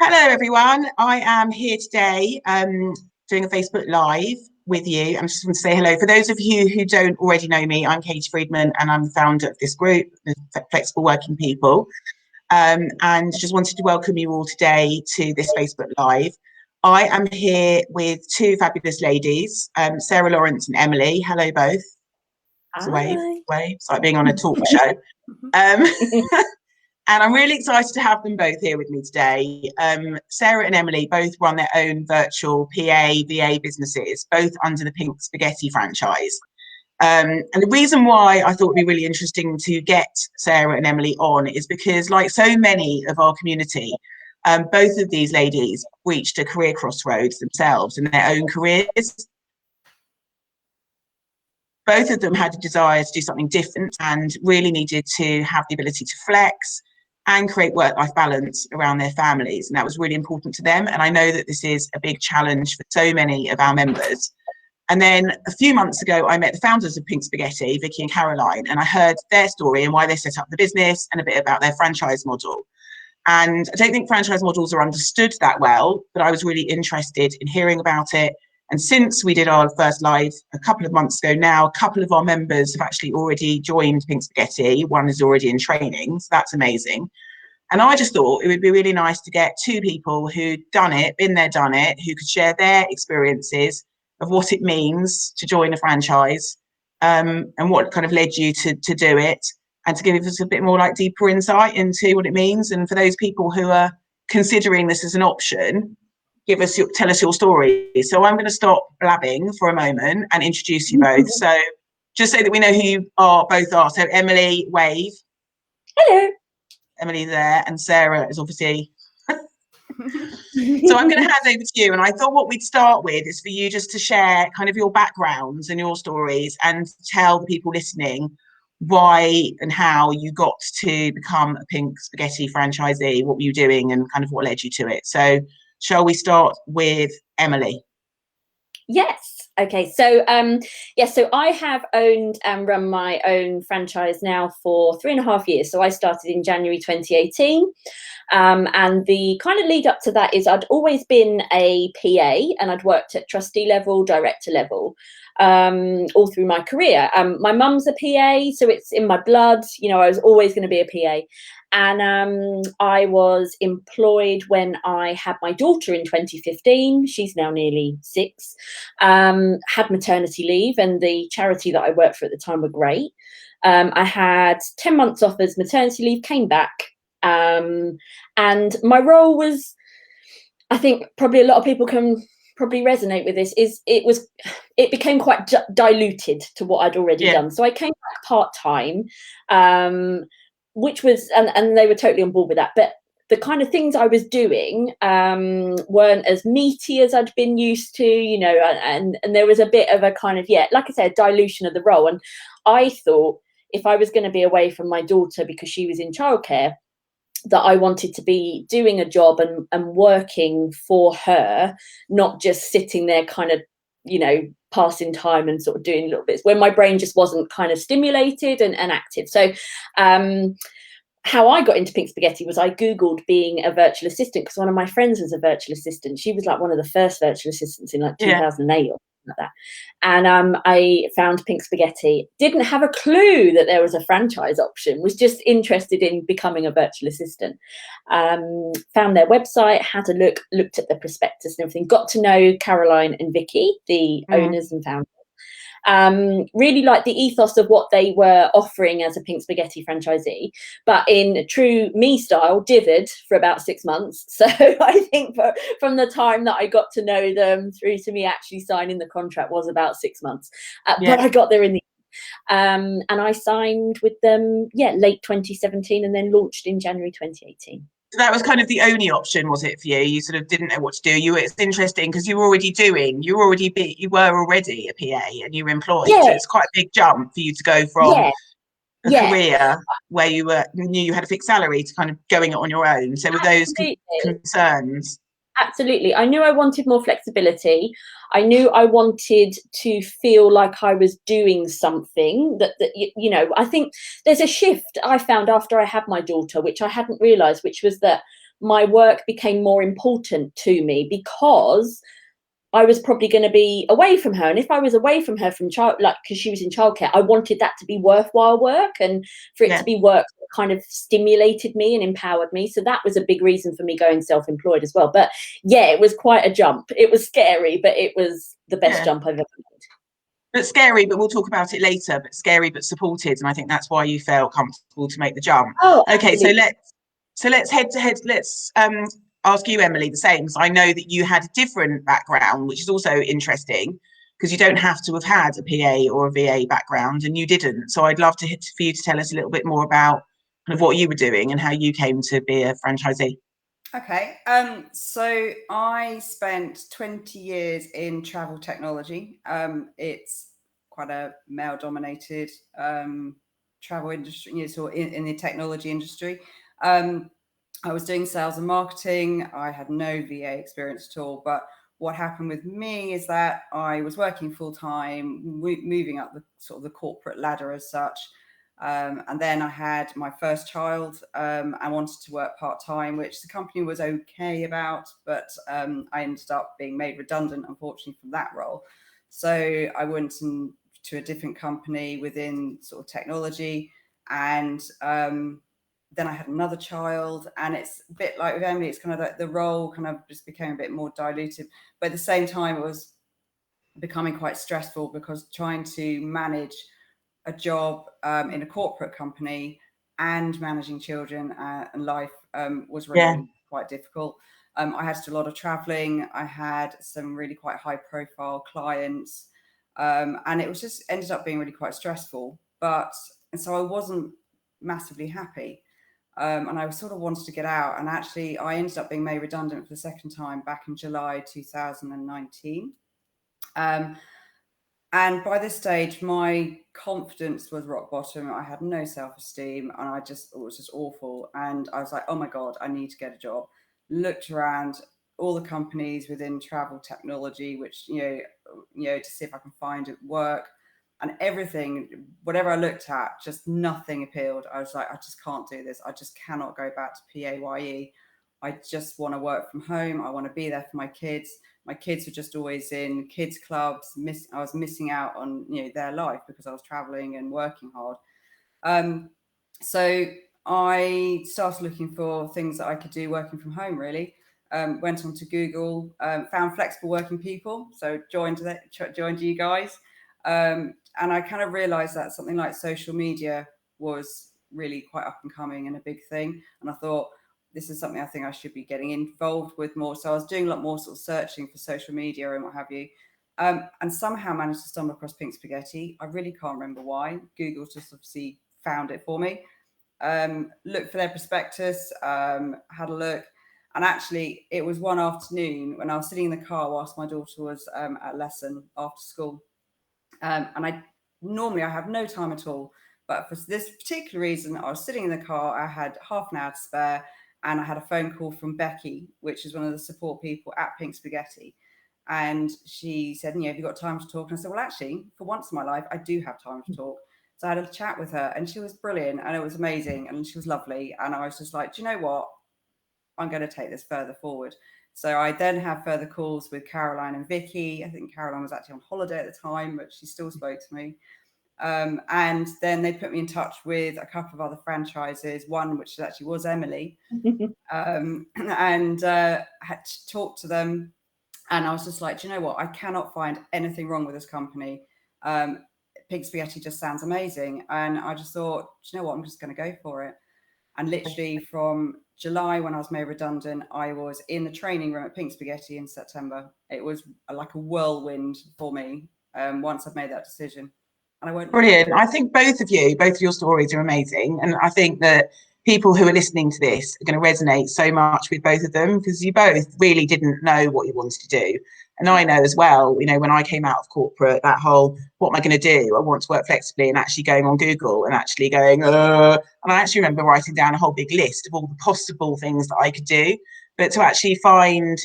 Hello, everyone. I am here today doing a Facebook Live with you. I'm just going to say hello. For those of you who don't already know me, I'm Katie Friedman and I'm the founder of this group, the Flexible Working People. And just wanted to welcome you all today to this Facebook Live. I am here with two fabulous ladies, Sarah Lawrence and Emily. Hello, both. It's a wave. It's like being on a talk show. And I'm really excited to have them both here with me today. Sarah and Emily both run their own virtual PA, VA businesses, both under the Pink Spaghetti franchise. And the reason why I thought it'd be really interesting to get Sarah and Emily on is because, like so many of our community, both of these ladies reached a career crossroads themselves in their own careers. Both of them had a desire to do something different and really needed to have the ability to flex and create work-life balance around their families. And that was really important to them. And I know that this is a big challenge for so many of our members. And then a few months ago, I met the founders of Pink Spaghetti, Vicky and Caroline, and I heard their story and why they set up the business and a bit about their franchise model. And I don't think franchise models are understood that well, but I was really interested in hearing about it. And since we did our first live a couple of months ago now, a couple of our members have actually already joined Pink Spaghetti. One is already in training, so that's amazing. And I just thought it would be really nice to get two people who'd done it, been there, done it, who could share their experiences of what it means to join a franchise, and what kind of led you to do it, and to give us a bit more like deeper insight into what it means. And for those people who are considering this as an option, tell us your story. So I'm going to stop blabbing for a moment and introduce you both. So just so that we know who you both are. So Emily, wave. Hello. Emily there, and Sarah is obviously. So I'm going to hand over to you. And I thought what we'd start with is for you just to share kind of your backgrounds and your stories and tell the people listening why and how you got to become a Pink Spaghetti franchisee, what were you doing and kind of what led you to it. So shall we start with Emily? Yes. Okay. So, so I have owned and run my own franchise now for 3.5 years. So I started in January 2018. And the kind of lead up to that is I'd always been a PA and I'd worked at trustee level, director level, all through my career. My mum's a PA, so it's in my blood. You know, I was always going to be a PA. And I was employed when I had my daughter in 2015. She's now nearly 6. Had maternity leave, and the charity that I worked for at the time were great. I had 10 months off as maternity leave, came back. And my role was, I think probably a lot of people can probably resonate with this, is it became quite diluted to what I'd already done. So I came back part-time, which was, and they were totally on board with that. But the kind of things I was doing weren't as meaty as I'd been used to, you know, and there was a bit of a kind of, like I said, dilution of the role. And I thought if I was going to be away from my daughter because she was in childcare, that I wanted to be doing a job and working for her, not just sitting there kind of, you know, passing time and sort of doing little bits when my brain just wasn't kind of stimulated and active. So how I got into Pink Spaghetti was I Googled being a virtual assistant because one of my friends was a virtual assistant. She was like one of the first virtual assistants in like 2008 or like that. And I found Pink Spaghetti, didn't have a clue that there was a franchise option, was just interested in becoming a virtual assistant. Found their website, had a looked at the prospectus and everything, got to know Caroline and Vicky, the owners and founders. Really liked the ethos of what they were offering as a Pink Spaghetti franchisee, but in true me style, dithered for about 6 months. So I think from the time that I got to know them through to me actually signing the contract was about 6 months. But I got there in the end. And I signed with them, late 2017 and then launched in January 2018. So that was kind of the only option, was it, for you? You sort of didn't know what to do. It's interesting because you were already a PA and you were employed. So it's quite a big jump for you to go from a career where you knew you had a fixed salary to kind of going it on your own. So with those concerns. Absolutely. I knew I wanted more flexibility. I knew I wanted to feel like I was doing something that you know, I think there's a shift I found after I had my daughter, which I hadn't realized, which was that my work became more important to me, because I was probably going to be away from her. And if I was away from her from because she was in childcare, I wanted that to be worthwhile work, and for it to be work that kind of stimulated me and empowered me. So that was a big reason for me going self-employed as well. But yeah, it was quite a jump. It was scary, but it was the best jump I've ever made. But scary, but we'll talk about it later, but scary, but supported. And I think that's why you felt comfortable to make the jump. Oh, okay. absolutely. So let's head to head. Let's ask you, Emily, the same, because I know that you had a different background, which is also interesting, because you don't have to have had a PA or a VA background, and you didn't. So I'd love for you to tell us a little bit more about kind of what you were doing and how you came to be a franchisee. Okay, so I spent 20 years in travel technology. It's quite a male-dominated travel industry, you know, so in the technology industry. I was doing sales and marketing. I had no VA experience at all. But what happened with me is that I was working full time, moving up the sort of the corporate ladder as such. And then I had my first child. I wanted to work part time, which the company was okay about, but I ended up being made redundant, unfortunately, from that role. So I went to a different company within sort of technology, and then I had another child, and it's a bit like with Emily, it's kind of like the role kind of just became a bit more diluted. But at the same time, it was becoming quite stressful, because trying to manage a job in a corporate company and managing children and life was really quite difficult. I had to do a lot of traveling. I had some really quite high profile clients, and it was just ended up being really quite stressful. And so I wasn't massively happy. And I sort of wanted to get out. And actually, I ended up being made redundant for the second time back in July 2019. And by this stage, my confidence was rock bottom. I had no self-esteem, and it was just awful. And I was like, oh my God, I need to get a job. Looked around all the companies within travel technology, which, you know, to see if I can find work, and everything, whatever I looked at, just nothing appealed. I was like, I just can't do this. I just cannot go back to PAYE. I just want to work from home. I want to be there for my kids. My kids were just always in kids clubs. I was missing out on, you know, their life because I was traveling and working hard. So I started looking for things that I could do working from home, really. Went on to Google, found flexible working people. So joined you guys. And I kind of realized that something like social media was really quite up and coming and a big thing. And I thought, this is something I think I should be getting involved with more. So I was doing a lot more sort of searching for social media and what have you. And somehow managed to stumble across Pink Spaghetti. I really can't remember why. Google just obviously found it for me. Looked for their prospectus, had a look. And actually, it was one afternoon when I was sitting in the car whilst my daughter was at lesson after school. And normally I have no time at all. But for this particular reason, I was sitting in the car. I had half an hour to spare. And I had a phone call from Becky, which is one of the support people at Pink Spaghetti. And she said, have you got time to talk? And I said, well, actually, for once in my life, I do have time to talk. So I had a chat with her, and she was brilliant, and it was amazing, and she was lovely. And I was just like, do you know what? I'm going to take this further forward. So I then had further calls with Caroline and Vicky. I think Caroline was actually on holiday at the time, but she still spoke to me. And then they put me in touch with a couple of other franchises, one which actually was Emily, and had to talk to them. And I was just like, do you know what? I cannot find anything wrong with this company. Pink Spaghetti just sounds amazing. And I just thought, do you know what? I'm just going to go for it. And literally from July, when I was made redundant, I was in the training room at Pink Spaghetti in September. It was like a whirlwind for me once I've made that decision. And I won't. Brilliant. I think both of your stories are amazing. And I think that people who are listening to this are going to resonate so much with both of them, because you both really didn't know what you wanted to do. And I know as well, when I came out of corporate, that whole, what am I going to do? I want to work flexibly, and actually going on Google and actually going, and I actually remember writing down a whole big list of all the possible things that I could do. But to actually find,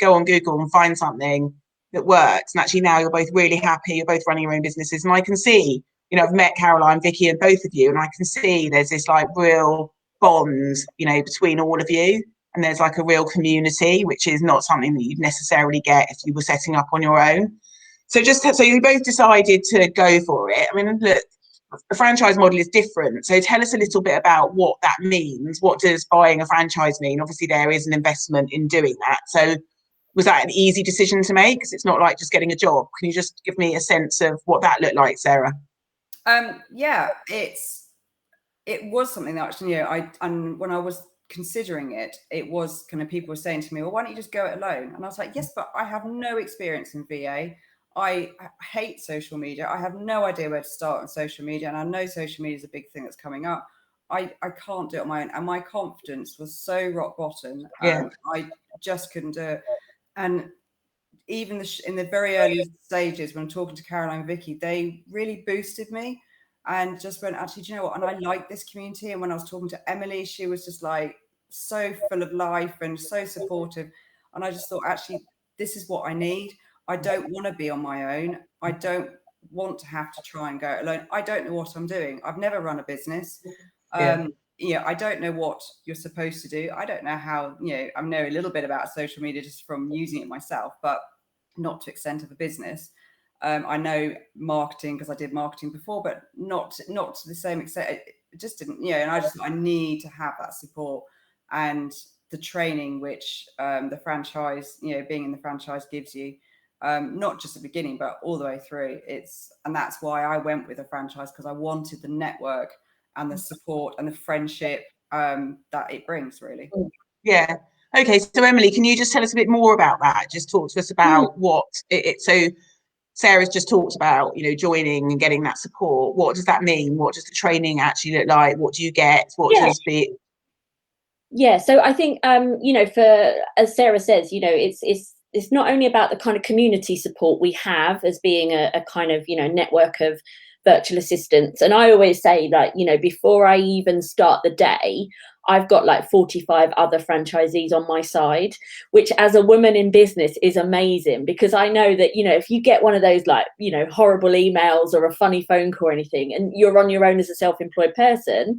go on Google and find something that works. And actually now you're both really happy. You're both running your own businesses. And I can see, I've met Caroline, Vicky, and both of you, and I can see there's this like real bond, between all of you. and there's like a real community, which is not something that you'd necessarily get if you were setting up on your own. So so you both decided to go for it. I mean, look, the franchise model is different. So tell us a little bit about what that means. What does buying a franchise mean? Obviously, there is an investment in doing that. So was that an easy decision to make? Because it's not like just getting a job. Can you just give me a sense of what that looked like, Sarah? Yeah, it was something that actually, and when I was considering it, it was kind of people were saying to me, well, why don't you just go it alone? And I was like, yes, but I have no experience in VA. I hate social media. I have no idea where to start on social media. And I know social media is a big thing that's coming up. I can't do it on my own. And my confidence was so rock bottom. I just couldn't do it. And even in the very early stages, when I'm talking to Caroline and Vicky, they really boosted me and just went, actually, do you know what? And I like this community. And when I was talking to Emily, she was just like so full of life and so supportive. And I just thought, actually, this is what I need. I don't want to be on my own. I don't want to have to try and go it alone. I don't know what I'm doing. I've never run a business. I don't know what you're supposed to do. I don't know how, I know a little bit about social media just from using it myself, but not to extent of a business. I know marketing because I did marketing before, but not to the same extent. It just didn't, and I need to have that support and the training which the franchise, being in the franchise gives you. Not just at the beginning, but all the way through. And that's why I went with a franchise, because I wanted the network and the support and the friendship that it brings, really. Yeah. Okay. So Emily, can you just tell us a bit more about that? Just talk to us about what so Sarah's just talked about, joining and getting that support. What does that mean? What does the training actually look like? What do you get? What does be? Yeah. So I think, for, as Sarah says, it's not only about the kind of community support we have as being a kind of, network of virtual assistants. And I always say that, before I even start the day, I've got like 45 other franchisees on my side, which as a woman in business is amazing, because I know that, if you get one of those like, horrible emails or a funny phone call or anything, and you're on your own as a self-employed person,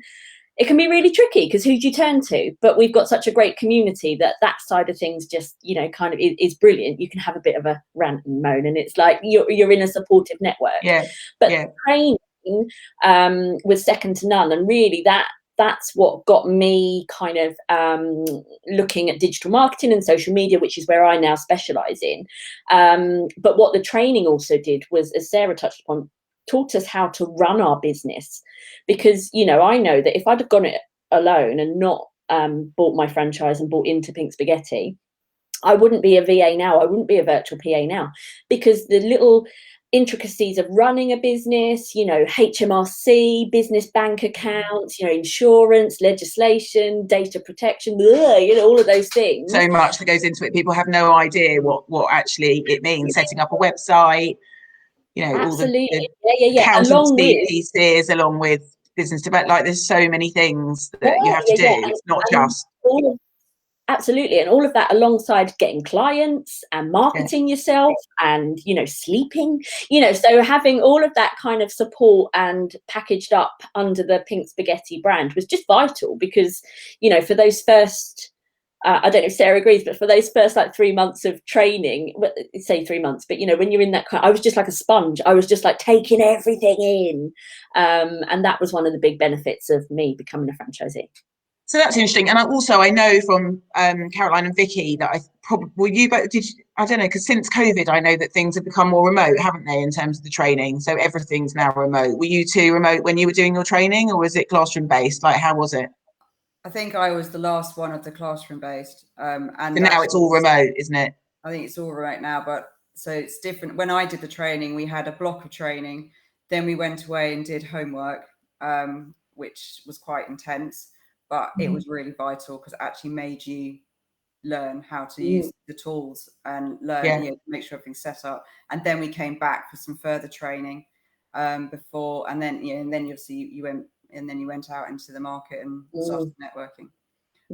it can be really tricky because who do you turn to? But we've got such a great community that side of things just, kind of is brilliant. You can have a bit of a rant and moan, and it's like you're in a supportive network. But training was second to none. And really that's what got me kind of looking at digital marketing and social media, which is where I now specialize in. But what the training also did was, as Sarah touched upon, taught us how to run our business, because I know that if I'd have gone it alone and not bought my franchise and bought into Pink Spaghetti, I wouldn't be a VA now. I wouldn't be a virtual PA now, because the little intricacies of running a business, HMRC, business bank accounts, insurance, legislation, data protection, all of those things. So much that goes into it. People have no idea what actually it means, setting up a website. Absolutely. All the accountancy pieces, along with business development. Like, there's so many things that you have to do. It's not just absolutely, and all of that alongside getting clients and marketing yourself and sleeping. So having all of that kind of support and packaged up under the Pink Spaghetti brand was just vital, because for those first. I don't know if Sarah agrees, but for those first 3 months of training, say 3 months, but when you're in that I was just like a sponge. I was just like taking everything in, and that was one of the big benefits of me becoming a franchisee. So that's interesting. And I know from Caroline and Vicky that I don't know, because since COVID, I know that things have become more remote, haven't they, in terms of the training? So everything's now remote. Were you two remote when you were doing your training, or was it classroom based? Like, how was it? I think I was the last one of the classroom based. And so now it's all remote, isn't it? I think it's all remote now, but so it's different. When I did the training, we had a block of training. Then we went away and did homework, which was quite intense, but it was really vital because it actually made you learn how to use the tools and learn, make sure everything's set up. And then we came back for some further training before, and then and then obviously you went. And then you went out into the market and started networking.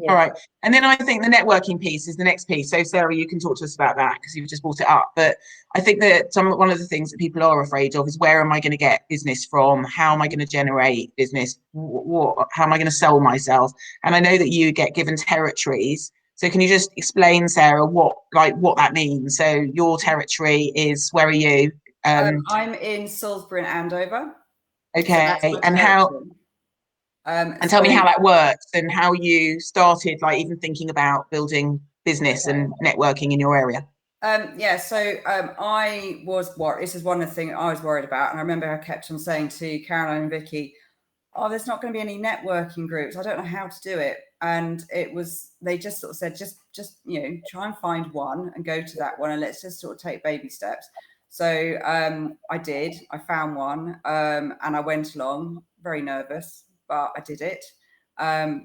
All right. And then I think the networking piece is the next piece. So Sarah, you can talk to us about that because you've just brought it up. But I think that one of the things that people are afraid of is, where am I going to get business from? How am I going to generate business? How am I going to sell myself? And I know that you get given territories So can you just explain, Sarah, what that means? So your territory is, where are you? I'm in Salisbury and Andover. Okay, so that's my and territory. and tell me how that works and how you started, like even thinking about building business and networking in your area. I was worried. This is one of the things I was worried about, and I remember I kept on saying to Caroline and Vicky, "Oh, there's not going to be any networking groups. I don't know how to do it." And they just sort of said, just try and find one and go to that one, and let's just sort of take baby steps. So I did. I found one, and I went along, very nervous, but I did it.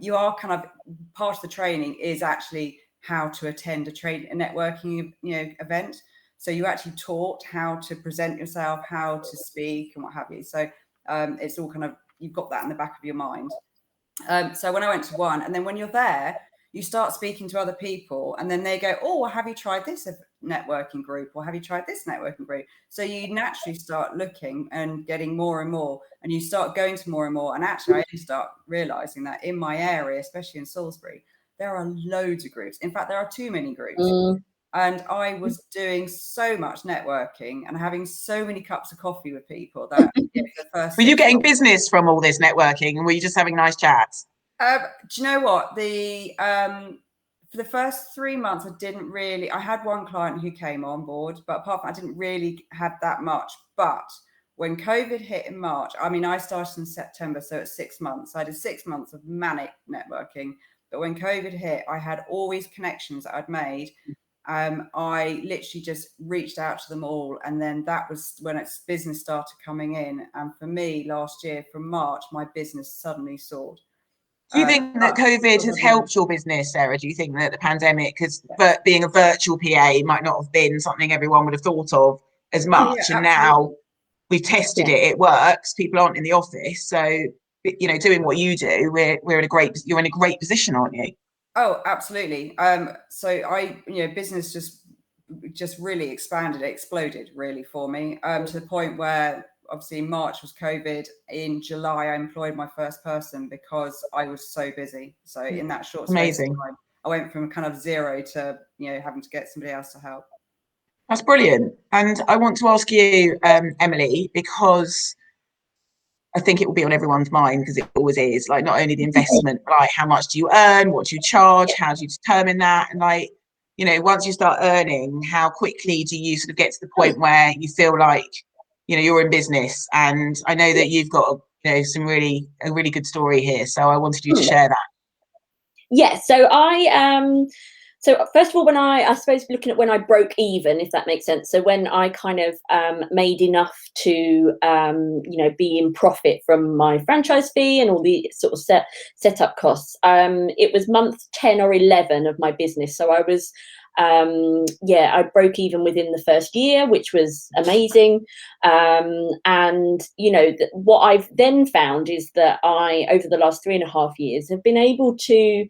You are kind of part of the training is actually how to attend a networking event. So you actually taught how to present yourself, how to speak, and what have you. So it's all kind of, you've got that in the back of your mind. So when I went to one, and then when you're there, you start speaking to other people, and then they go, "Oh, well, have you tried this networking group, or have you tried this networking group?" So you naturally start looking and getting more and more, and you start going to more and more. And actually, I start realizing that in my area, especially in Salisbury, there are loads of groups. In fact, there are too many groups. And I was doing so much networking and having so many cups of coffee with people that the first. Were you getting business from all this networking, and were you just having nice chats? Do you know what? For the first 3 months, I had one client who came on board, but apart from that, I didn't really have that much. But when COVID hit in March, I mean, I started in September, so it's 6 months. I did 6 months of manic networking. But when COVID hit, I had all these connections that I'd made. I literally just reached out to them all, and then that was when business started coming in. And for me, last year from March, my business suddenly soared. Do you think that COVID has helped your business, Sarah? Do you think that the pandemic, because being a virtual PA might not have been something everyone would have thought of as much, and now we've tested it works, people aren't in the office, so doing what you do, you're in a great position, aren't you? Oh, absolutely. So business just really exploded really for me, to the point where obviously in March was COVID. In July, I employed my first person because I was so busy. So in that short space of time, I went from kind of zero to having to get somebody else to help. That's brilliant. And I want to ask you, Emily, because I think it will be on everyone's mind, because it always is, like, not only the investment, but like, how much do you earn, what do you charge, how do you determine that, and like, once you start earning, how quickly do you sort of get to the point where you feel like you're in business? And I know that you've got a really good story here, so I wanted you to share that. So first of all, when I suppose looking at when I broke even, if that makes sense. So when I kind of made enough to be in profit from my franchise fee and all the sort of setup costs, it was month 10 or 11 of my business. So I was I broke even within the first year, which was amazing. And what I've then found is that I, over the last 3.5 years, have been able to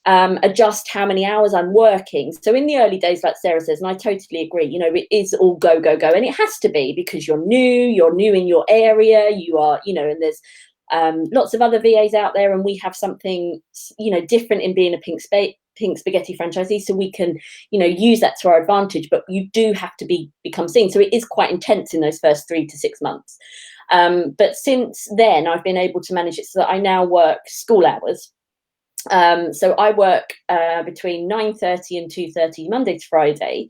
adjust how many hours I'm working. So in the early days, like Sarah says, and I totally agree, it is all go, go, go. And it has to be, because you're new in your area, you are, and there's lots of other VAs out there, and we have something, different in being a Pink Spaghetti franchisee. So we can, use that to our advantage, but you do have to become seen. So it is quite intense in those first 3 to 6 months. But since then, I've been able to manage it so that I now work school hours. So I work between 9:30 and 2:30 Monday to Friday,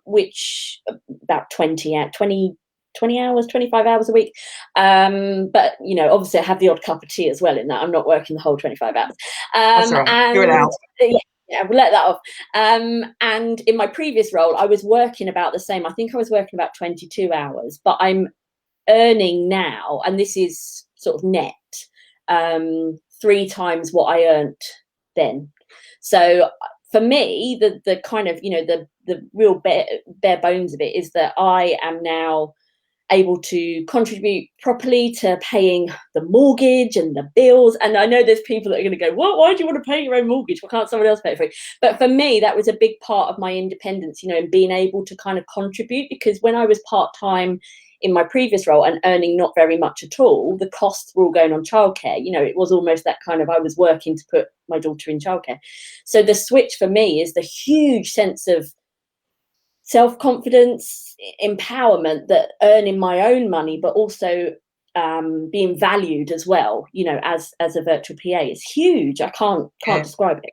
which about 20 hours, 25 hours a week. But obviously I have the odd cup of tea as well in that. I'm not working the whole 25 hours. That's all right. You're allowed. Yeah, we'll let that off. And in my previous role, I was working about the same. I think I was working about 22 hours, but I'm earning now, and this is sort of net, 3 times what I earned then. So for me, the kind of the real bare bones of it is that I am now able to contribute properly to paying the mortgage and the bills. And I know there's people that are going to go, "What? Why do you want to pay your own mortgage? Why can't someone else pay it for you?" But for me, that was a big part of my independence, and being able to kind of contribute, because when I was part-time in my previous role and earning not very much at all, the costs were all going on childcare. You know, it was almost that kind of, I was working to put my daughter in childcare. So the switch for me is the huge sense of self-confidence, empowerment, that earning my own money, but also being valued as well, you know, as a virtual PA is huge. I can't describe it.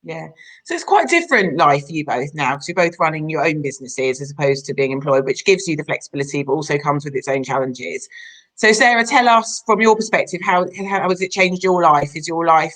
Yeah. So it's quite a different life for you both now, because you're both running your own businesses as opposed to being employed, which gives you the flexibility, but also comes with its own challenges. So Sarah, tell us from your perspective, how has it changed your life? Is your life,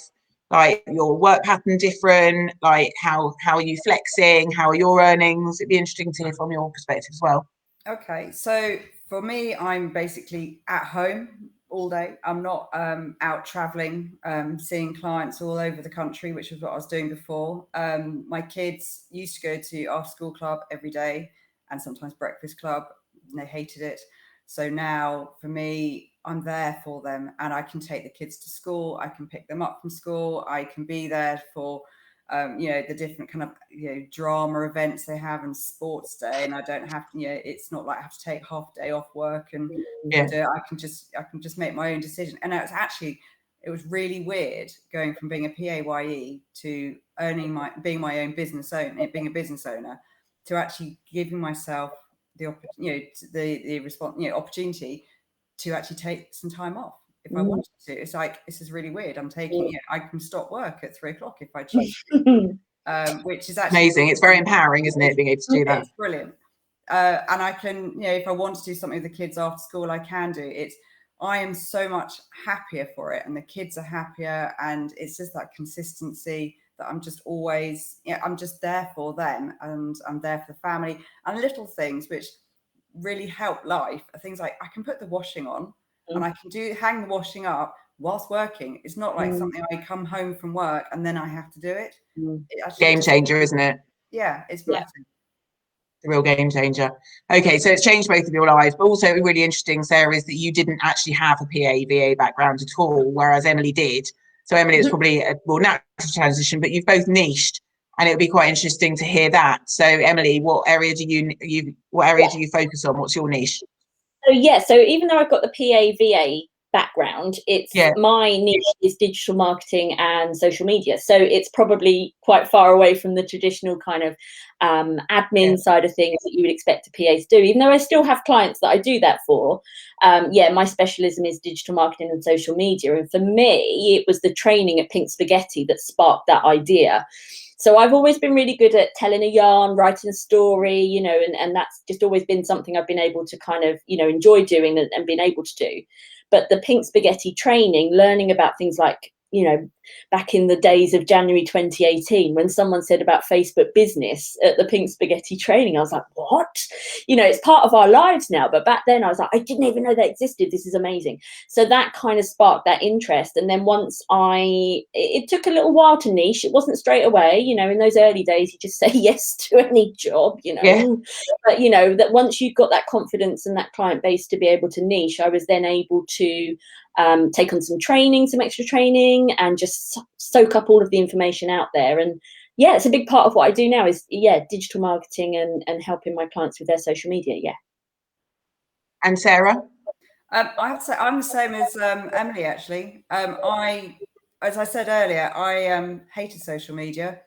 like, your work pattern different? Like, how are you flexing? How are your earnings? It'd be interesting to hear from your perspective as well. Okay, so for me, I'm basically at home all day. I'm not out traveling, seeing clients all over the country, which is what I was doing before. My kids used to go to after school club every day and sometimes breakfast club, and they hated it. So now for me, I'm there for them, and I can take the kids to school. I can pick them up from school. I can be there for the different kind of, drama events they have and sports day, and I don't have, it's not like I have to take half a day off work and I can just make my own decision. And it was really weird going from being a PAYE to being my own business owner, being a business owner, to actually giving myself the opportunity to actually take some time off if I wanted to. It's like, this is really weird. I'm taking I can stop work at 3 o'clock if I choose, which is actually amazing. It's very empowering, isn't it, being able to do that? It's brilliant. And I can, if I want to do something with the kids after school, I can do it. I am so much happier for it, and the kids are happier, and it's just that consistency that I'm just always, I'm just there for them, and I'm there for the family, and little things which really help life are things like I can put the washing on and I can hang the washing up whilst working. It's not like something I come home from work and then I have to do it. Game changer, isn't it? Yeah, it's massive. The real game changer. Okay, so it's changed both of your lives, but also really interesting, Sarah, is that you didn't actually have a VA background at all, whereas Emily did. So Emily, it's probably a more natural transition, but you've both niched, and it would be quite interesting to hear that. So Emily, what area do you focus on? What's your niche? So even though I've got the PA/VA background, it's my niche is digital marketing and social media. So it's probably quite far away from the traditional kind of admin side of things that you would expect a PA to do, even though I still have clients that I do that for. My specialism is digital marketing and social media. And for me, it was the training at Pink Spaghetti that sparked that idea. So I've always been really good at telling a yarn, writing a story, and that's just always been something I've been able to kind of, enjoy doing and been able to do. But the Pink Spaghetti training, learning about things like, back in the days of January 2018, when someone said about Facebook business at the Pink Spaghetti training, I was like, what? It's part of our lives now. But back then I was like, I didn't even know that existed. This is amazing. So that kind of sparked that interest. And then once it took a little while to niche. It wasn't straight away, in those early days, you just say yes to any job, But, that once you've got that confidence and that client base to be able to niche, I was then able to take on some extra training, and just soak up all of the information out there. And it's a big part of what I do now is digital marketing and helping my clients with their social media. And Sarah? I have to say I'm the same as Emily, actually. As I said earlier, I hated social media.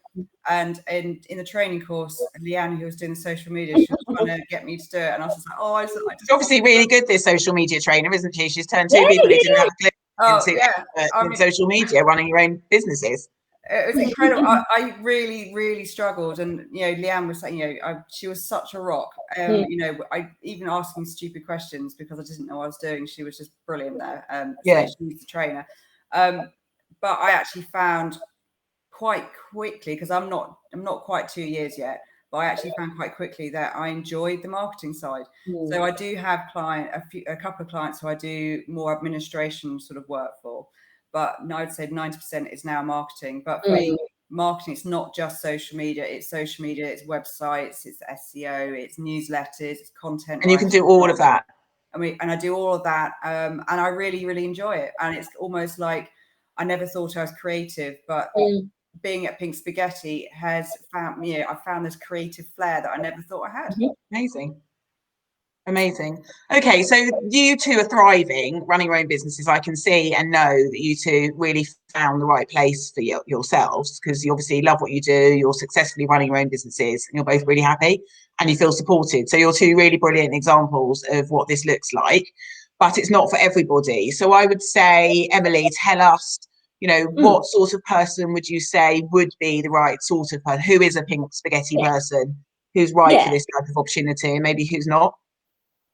And in the training course, Leanne, who was doing the social media, she was trying to get me to do it, and I was just like, I just She's obviously really good, this social media trainer, isn't she? She's turned two people who didn't have a clue into social media, running your own businesses. It was incredible. I really, really struggled, and Leanne was saying, she was such a rock. I even asking stupid questions because I didn't know what I was doing. She was just brilliant there. So she was the trainer. But I actually found quite quickly, because I'm not quite 2 years yet, but I actually found quite quickly that I enjoyed the marketing side. So I do have a couple of clients who I do more administration sort of work for, but I'd say 90% is now marketing. But for me, marketing, it's not just social media, it's websites, it's SEO, it's newsletters, it's content. And you can do all of that. And I do all of that, and I really, really enjoy it. And it's almost like I never thought I was creative, but being at Pink Spaghetti has found I found this creative flair that I never thought I had. Amazing. Amazing. Okay, so you two are thriving, running your own businesses. I can see and know that you two really found the right place for yourselves, because you obviously love what you do. You're successfully running your own businesses, and you're both really happy and you feel supported. So you're two really brilliant examples of what this looks like, but it's not for everybody. So I would say, Emily, tell us, what sort of person would you say would be the right sort of person? Who is a pink spaghetti person who's right for Yeah. this type of opportunity, and maybe who's not?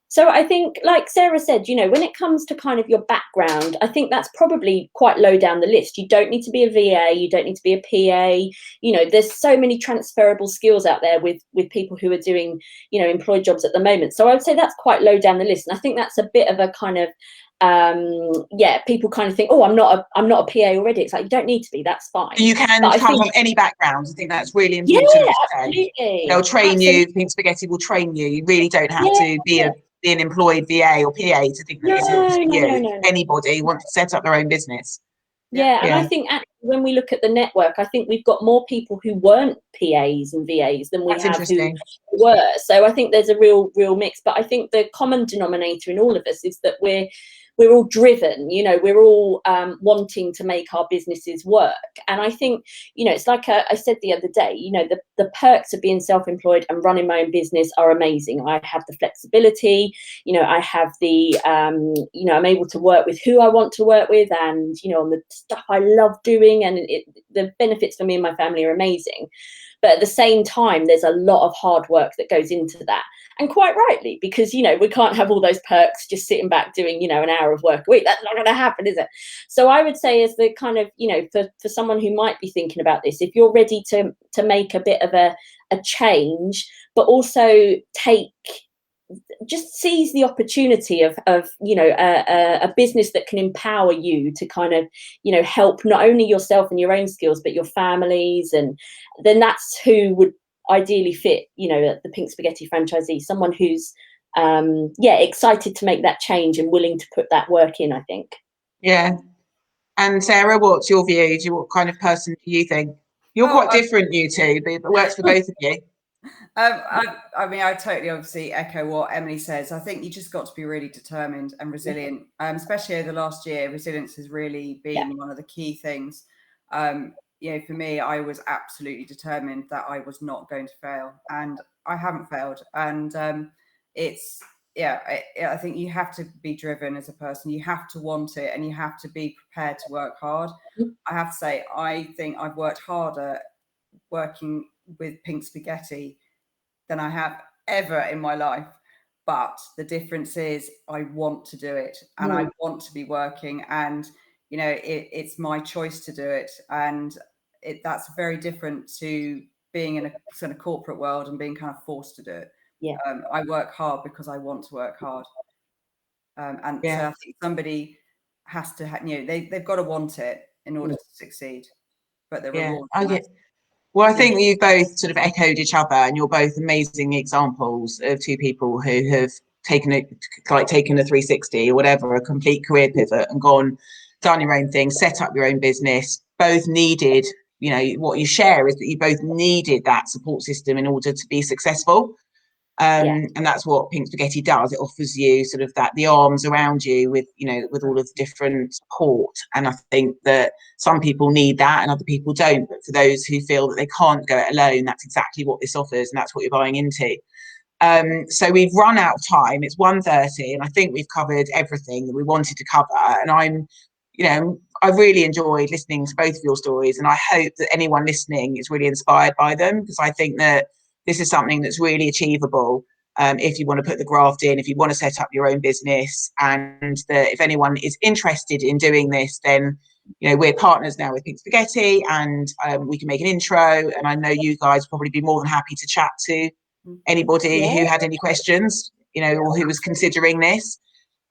So I think, like Sarah said, when it comes to kind of your background, I think that's probably quite low down the list. You don't need to be a VA, you don't need to be a PA. There's so many transferable skills out there with people who are doing, employed jobs at the moment. So I would say that's quite low down the list. And I think that's a bit of a kind of, people kind of think, oh, I'm not a PA already. It's like, you don't need to be, that's fine. You can But come from any background. I think that's really important Yeah, to absolutely. say. They'll train Absolutely. you. Pink Spaghetti will train you. You really don't have to be an employed VA or PA to think that this is for you. No. Anybody wants to set up their own business. Yeah, and I think actually when we look at the network, I think we've got more people who weren't PAs and VAs than we That's have who interesting. were. So I think there's a real mix. But I think the common denominator in all of us is that we're all driven, we're all wanting to make our businesses work. And I think, it's like I said the other day, the perks of being self-employed and running my own business are amazing. I have the flexibility, I have the, I'm able to work with who I want to work with, and, on the stuff I love doing, and the benefits for me and my family are amazing. But at the same time, there's a lot of hard work that goes into that. And quite rightly, because, we can't have all those perks just sitting back doing, an hour of work a week. That's not going to happen, is it? So I would say, as the kind of, for someone who might be thinking about this, if you're ready to make a bit of a change, but also just seize the opportunity of a business that can empower you to kind of help not only yourself and your own skills, but your families, and then that's who would ideally fit the Pink Spaghetti franchisee, someone who's excited to make that change and willing to put that work in, I think. And Sarah, what's your view? What kind of person do you think? You're quite different, you two, but it works for both of you. I totally obviously echo what Emily says. I think you just got to be really determined and resilient, especially over the last year. Resilience has really been one of the key things. For me, I was absolutely determined that I was not going to fail, and I haven't failed. And I think you have to be driven as a person. You have to want it, and you have to be prepared to work hard. I have to say, I think I've worked harder working with Pink Spaghetti than I have ever in my life. But the difference is I want to do it, and I want to be working, and it's my choice to do it. And that's very different to being in a sort of corporate world and being kind of forced to do it. I work hard because I want to work hard. So I think somebody has to they've got to want it in order to succeed, but the reward. Well, I think you've both sort of echoed each other, and you're both amazing examples of two people who have taken a 360 or whatever, a complete career pivot, and done your own thing, set up your own business. Both needed, what you share is that you both needed that support system in order to be successful. And that's what Pink Spaghetti does. It offers you sort of the arms around you with all of the different support. And I think that some people need that and other people don't. But for those who feel that they can't go it alone, that's exactly what this offers, and that's what you're buying into. So we've run out of time. It's 1:30, and I think we've covered everything that we wanted to cover. And I really enjoyed listening to both of your stories, and I hope that anyone listening is really inspired by them, because I think that this is something that's really achievable if you want to put the graft in, if you want to set up your own business, and that if anyone is interested in doing this, then we're partners now with Pink Spaghetti, and we can make an intro. And I know you guys will probably be more than happy to chat to anybody who had any questions, or who was considering this.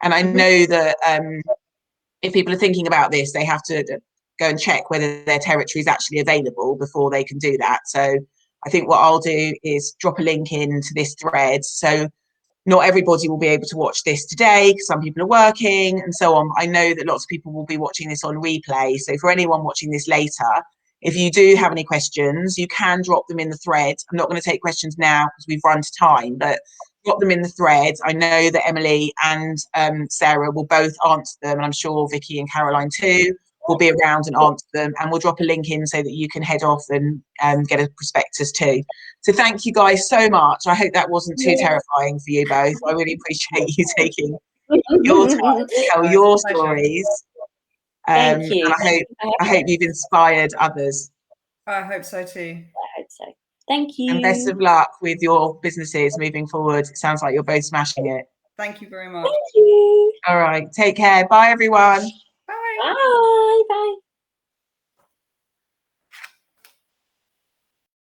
And I know that if people are thinking about this, they have to go and check whether their territory is actually available before they can do that. So I think what I'll do is drop a link into this thread. So not everybody will be able to watch this today because some people are working and so on. I know that lots of people will be watching this on replay. So for anyone watching this later, if you do have any questions, you can drop them in the thread. I'm not going to take questions now because we've run to time, but got them in the thread. I know that Emily and Sarah will both answer them, and I'm sure Vicky and Caroline too will be around and answer them, and we'll drop a link in so that you can head off and get a prospectus too. So thank you guys so much. I hope that wasn't too terrifying for you both. I really appreciate you taking your time to tell your stories. Thank you. And I hope you've inspired others. I hope so too. I hope so. Thank you. And best of luck with your businesses moving forward. It sounds like you're both smashing it. Thank you very much. Thank you. All right. Take care. Bye, everyone.